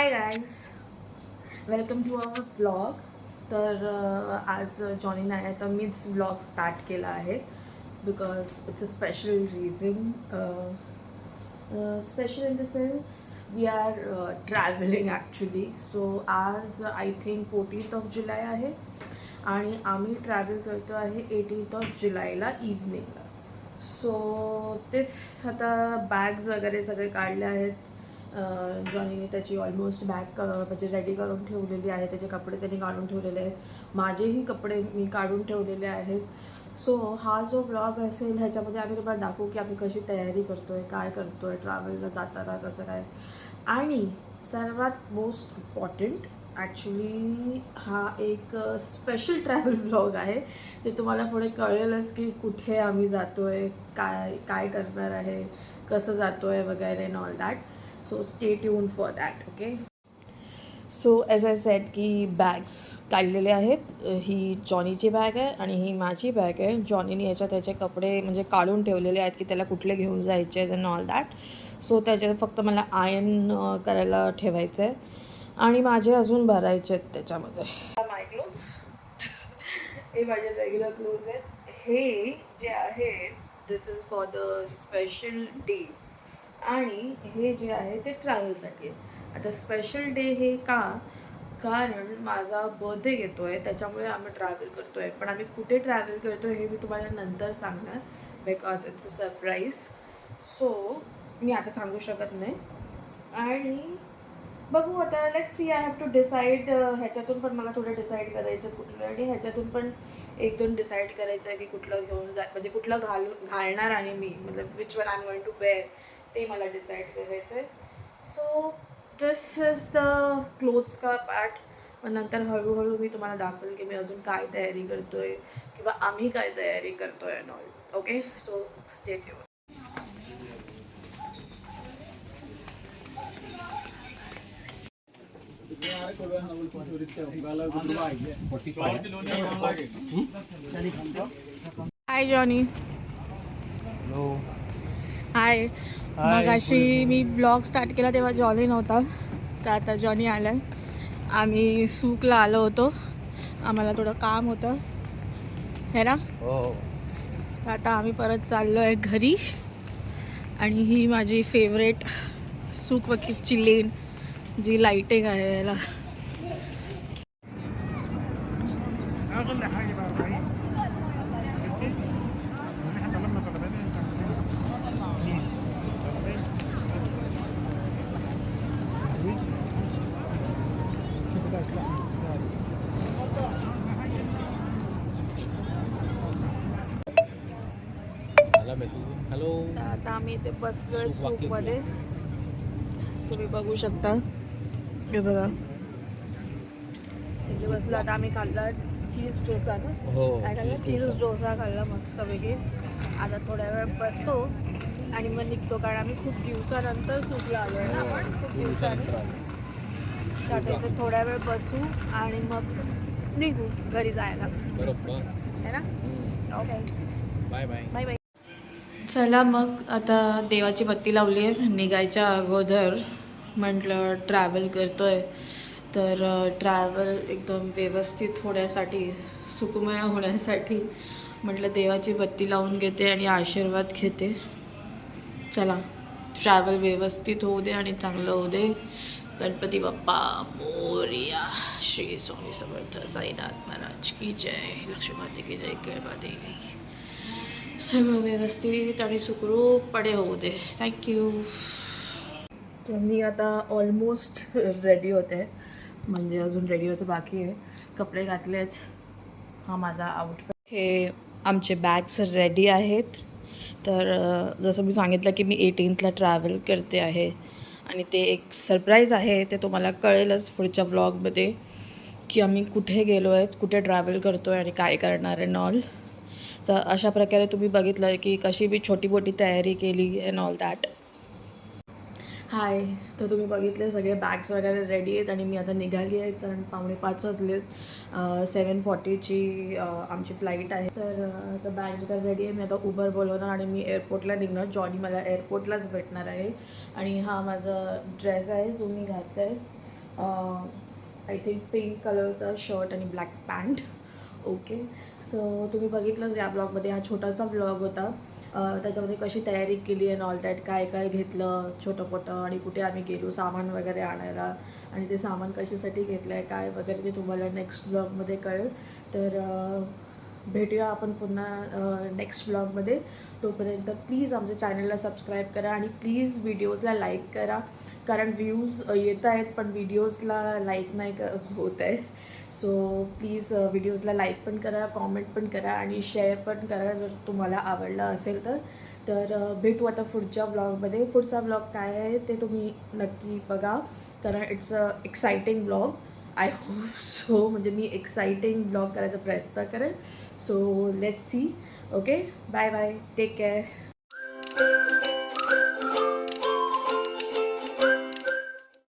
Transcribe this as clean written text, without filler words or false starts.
High guys, welcome to our blog. तर आज Johnny नाही आहे तर मीच ब्लॉग स्टार्ट केला आहे because it's a special reason. Special in the sense we are travelling actually. So आज I think 14th of July आहे आणि आम्ही ट्रॅव्हल करतो आहे 18th ऑफ जुलैला इव्हनिंगला. सो तेच आता बॅग्स वगैरे सगळे काढले आहेत. जॉनीने त्याची ऑलमोस्ट बॅग म्हणजे रेडी करून ठेवलेली आहे. त्याचे कपडे त्यांनी काढून ठेवलेले आहेत, माझेही कपडे मी काढून ठेवलेले आहेत. सो हा जो ब्लॉग असेल ह्याच्यामध्ये आम्ही तुम्हाला दाखवू की आम्ही कशी तयारी करतो आहे, काय करतो आहे, ट्रॅव्हलला जाताना कसं काय. आणि सर्वात मोस्ट इम्पॉर्टंट ॲक्च्युली हा एक स्पेशल ट्रॅव्हल ब्लॉग आहे. ते तुम्हाला पुढे कळेलच की कुठे आम्ही जातो आहे, काय काय करणार आहे, कसं जातो आहे वगैरे and all that. So stay tune for that. Okay. So as I said की बॅग्स काढलेले आहेत. ही जॉनीची बॅग आहे आणि ही माझी बॅग आहे. जॉनीने याच्यात त्याचे कपडे म्हणजे काढून ठेवलेले आहेत की त्याला कुठले घेऊन जायचे आहेत अँड ऑल दॅट. सो त्याच्यात फक्त मला आयर्न करायला ठेवायचं आहे आणि माझे अजून भरायचे आहेत त्याच्यामध्ये. माय क्लोथ्स हे माझे रेग्युलर क्लोथ्स आहेत. हे जे आहेत this is for the special day आणि हे जे आहे ते ट्रॅव्हलसाठी आहे. आता स्पेशल डे हे का, कारण माझा बर्थडे येतो आहे त्याच्यामुळे आम्ही ट्रॅव्हल करतो आहे. पण आम्ही कुठे ट्रॅव्हल करतो आहे हे मी तुम्हाला नंतर सांगणार because it's a surprise. So मी आता सांगू शकत नाही आणि बघू आता. Let's see, I have to decide. ह्याच्यातून पण मला थोडं डिसाईड करायचं कुठलं आणि ह्याच्यातून पण एक दोन डिसाईड करायचं आहे की कुठलं घेऊन म्हणजे कुठलं घालणार आहे मी, मतलब which one I am going to wear ते मला डिसाईड करायचं आहे. So this is the clothes का पार्ट. मग नंतर हळूहळू मी तुम्हाला दाखवेल की मी अजून काय तयारी करतो आहे किंवा आम्ही काय तयारी करतो आहे नॉल. Okay, so stay tuned. Hi Johnny. Hello. Hi. मग अशी मी ब्लॉग स्टार्ट केला तेव्हा जॉनी नव्हता, तर आता जॉनी आला आहे. आम्ही सूकला आलो होतो, आम्हाला थोडं काम होतं है ना. हो. तर आता आम्ही परत चाललो आहे घरी आणि ही माझी फेवरेट सूक वकीफची लेन जी लाईटिंग आहे याला. हॅलो. तर आता आम्ही इथे बसलोय सूक वाकीफ सूकमध्ये, तुम्ही बघू शकता. हे बघा इथे बसलो. आता आम्ही खाल्ला चीज डोसा ना. हो, काय खाल्ला? चीज डोसा खाल्ला मस्तपैकी. आता थोड्या वेळ बसतो आणि मग निघतो, कारण आम्ही खूप दिवसानंतर सूकला आलो आहे ना आपण, खूप दिवसाने. तर आता इथे थोड्या वेळ बसू आणि मग निघू घरी जायला, बरोबर. है ना. Okay, bye bye. Bye bye. चला मग आता देवाची बत्ती लावली आहे. निघायच्या अगोदर म्हटलं ट्रॅव्हल करतो आहे तर ट्रॅव्हल एकदम व्यवस्थित होण्यासाठी, सुखमय होण्यासाठी म्हटलं देवाची बत्ती लावून घेते आणि आशीर्वाद घेते. चला, ट्रॅव्हल व्यवस्थित होऊ दे आणि चांगलं होऊ दे. गणपती बाप्पा मोरया. श्री स्वामी समर्थ साईनाथ महाराज की जय. लक्ष्मी माते की जय. केळबा देवी. सगळं व्यवस्थित आणि सुखरूपपणे होऊ दे. थँक्यू. तर मी आता ऑलमोस्ट रेडी होते, म्हणजे अजून रेडी व्हायचं बाकी आहे. कपडे घातलेच. हा माझा आउटफिट. हे आमचे बॅग्स रेडी आहेत. तर जसं मी सांगितलं की मी 18th ट्रॅव्हल करते आहे आणि ते एक सरप्राईज आहे. ते तुम्हाला कळेलच पुढच्या ब्लॉगमध्ये की आम्ही कुठे गेलो आहे, कुठे ट्रॅव्हल करतो आहे आणि काय करणार आहे नॉल. तर अशा प्रकारे तुम्ही बघितलं आहे की कशी मी छोटी मोठी तयारी केली अँड ऑल दॅट. हाय. तर तुम्ही बघितले सगळे बॅग्स वगैरे रेडी आहेत आणि मी आता निघाली आहे, कारण 4:45 वाजलेत. 7:40ची आमची फ्लाईट आहे. तर आता बॅग्स वगैरे रेडी आहे. मी आता उबर बोलवणार आणि मी एअरपोर्टला निघणार. जॉनी मला एअरपोर्टलाच भेटणार आहे आणि हा माझा ड्रेस आहे जो मी घातला आहे. आय थिंक पिंक कलरचा शर्ट आणि ब्लॅक पॅन्ट. ओके, सो तुम्ही बघितलंच या ब्लॉगमध्ये, हा छोटासा ब्लॉग होता. त्याच्यामध्ये कशी तयारी केली आणि ऑल दॅट, काय काय घेतलं छोटं मोठं आणि कुठे आम्ही गेलो सामान वगैरे आणायला आणि ते सामान कशासाठी घेतलं आहे काय वगैरे ते तुम्हाला नेक्स्ट ब्लॉगमध्ये कळेल. तर भेटूया आपण पुन्हा नेक्स्ट ब्लॉगमध्ये. तोपर्यंत प्लीज आमच्या चॅनलला सबस्क्राईब करा आणि प्लीज व्हिडिओजला लाईक करा, कारण व्ह्यूज येत आहेत पण व्हिडिओजला लाईक नाही होत आहे. सो प्लीज व्हिडिओजला लाईक पण करा, कॉमेंट पण करा आणि शेअर पण करा जर तुम्हाला आवडला असेल तर. तर भेटू आता पुढच्या ब्लॉगमध्ये. पुढचा ब्लॉग काय आहे ते तुम्ही नक्की बघा, कारण it's a exciting blog. I hope so, म्हणजे मी एक्सायटिंग ब्लॉग करायचा प्रयत्न करेन. So let's see. Okay, bye bye, take care.